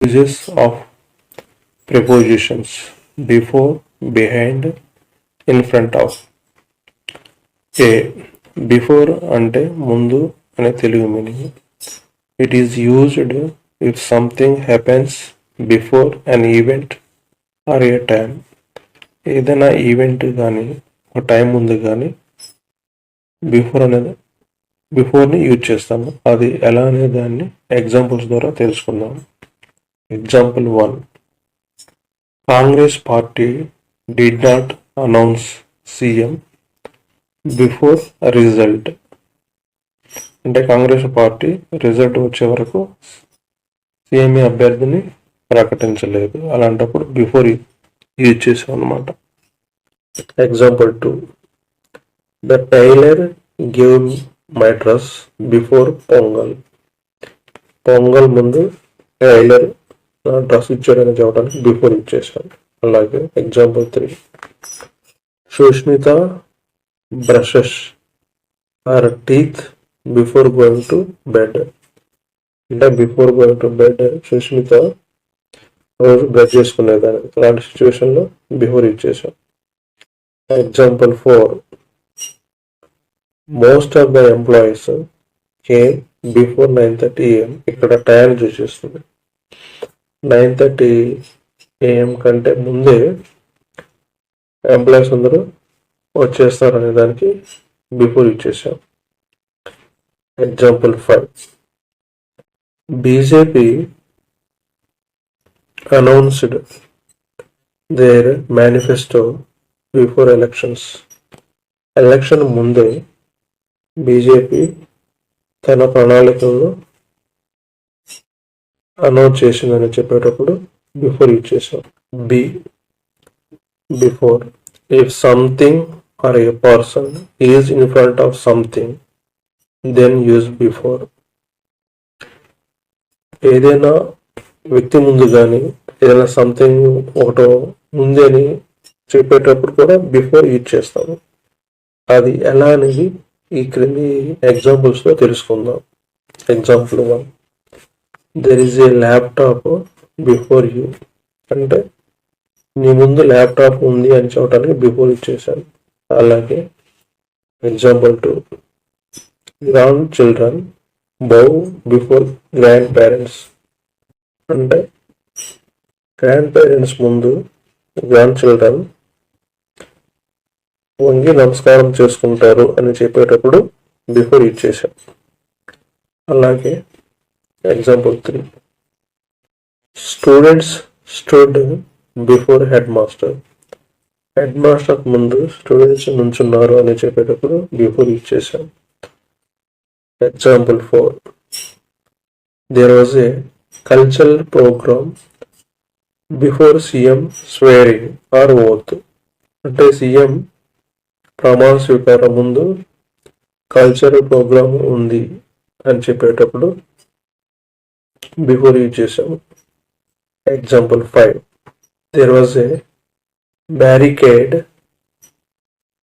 Uses of prepositions before, behind, in front of. A. Before అంటే ముందు అనే Telugu meaning. It is used if something happens before an event or a time. ఏదైనా event కానీ ఒక time ముందు కానీ బిఫోర్ని use చేస్తాము. అది ఎలా అనే దాన్ని ఎగ్జాంపుల్స్ ద్వారా తెలుసుకుందాం. Example 1. Congress party did not announce CM before result. అంటే కాంగ్రెస్ పార్టీ రిజల్ట్ వచ్చే వరకు సీఎం అభ్యర్థిని ప్రకటించలేదు. అలాంటప్పుడు బిఫోర్ యూజ్ చేసాం అన్నమాట. Example 2. The tailor give my dress before Pongal. Pongal ముందు టైలర్ డ్రెస్ ఇచ్చాడని చెప్పడానికి బిఫోర్ ఇచ్చేసాను. అలాగే example 3. Sushmita brushes her teeth before going to bed. అంటే before going to bed Sushmita రోజు బ్రష్ చేసుకునేదాన్ని. అలాంటి సిచ్యువేషన్లో బిఫోర్ ఇచ్చేసాం. Example 4. Most of the employees came before 9:30 AM. ఇక్కడ టైం చూసేస్తుంది. 9:30 AM కంటే ముందే ఎంప్లాయీస్ అందరూ వచ్చేస్తారు అనే దానికి బిఫోర్ ఇచ్చేసాం. Example 5. BJP announced their manifesto before elections. Election ముందే బీజేపీ తన ప్రణాళికలను అనౌన్స్ చేసిందని చెప్పేటప్పుడు బిఫోర్ యూజ్ చేసాం. B. Before. If something or a person is in front of something then use before. ఏదైనా వ్యక్తి ముందు కానీ ఏదైనా సంథింగ్ ఒకటో ముందు అని చెప్పేటప్పుడు కూడా బిఫోర్ యూజ్ చేస్తాము. అది ఎలా అనేది ఈ క్రింది ఎగ్జాంపుల్స్లో తెలుసుకుందాం. Example 1. There is a laptop before you. అంటే నీ ముందు ల్యాప్టాప్ ఉంది అని చెప్పడానికి బిఫోర్ ఇచ్చేసాను. అలాగే example 2. Grandchildren bow before grandparents. అంటే గ్రాండ్ పేరెంట్స్ ముందు గ్రాండ్ చిల్డ్రన్ వంగి నమస్కారం చేసుకుంటారు అని చెప్పేటప్పుడు బిఫోర్ ఇచ్చేసాం. అలాగే example 3. Students stood before headmaster. Headmaster ముందు స్టూడెంట్స్ నుంచున్నారు అని చెప్పేటప్పుడు బిఫోర్ ఇచ్చేసాం. Example 4. There was a cultural programme before CM swearing or oath. అంటే సీఎం ప్రమాణ స్వీకారం ముందు కల్చరల్ ప్రోగ్రామ్ ఉంది అని చెప్పేటప్పుడు బిఫోర్ యూజ్ చేసాము. Example 5. There was A barricade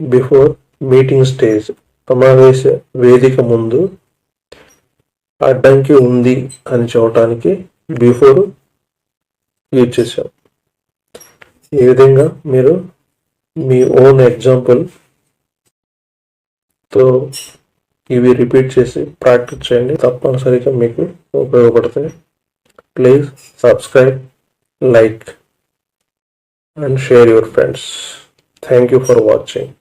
before meeting stage. సమావేశ వేదిక ముందు అడ్డంకి ఉంది అని చెప్పడానికి బిఫోర్ యూజ్ చేసాం. ఈ విధంగా మీరు మీ ఓన్ ఎగ్జాంపుల్తో ఇవి రిపీట్ చేసి ప్రాక్టీస్ చేయండి. తప్పనిసరిగా మీకు ఉపయోగపడతాయి. Please subscribe, like and share your friends. Thank you for watching.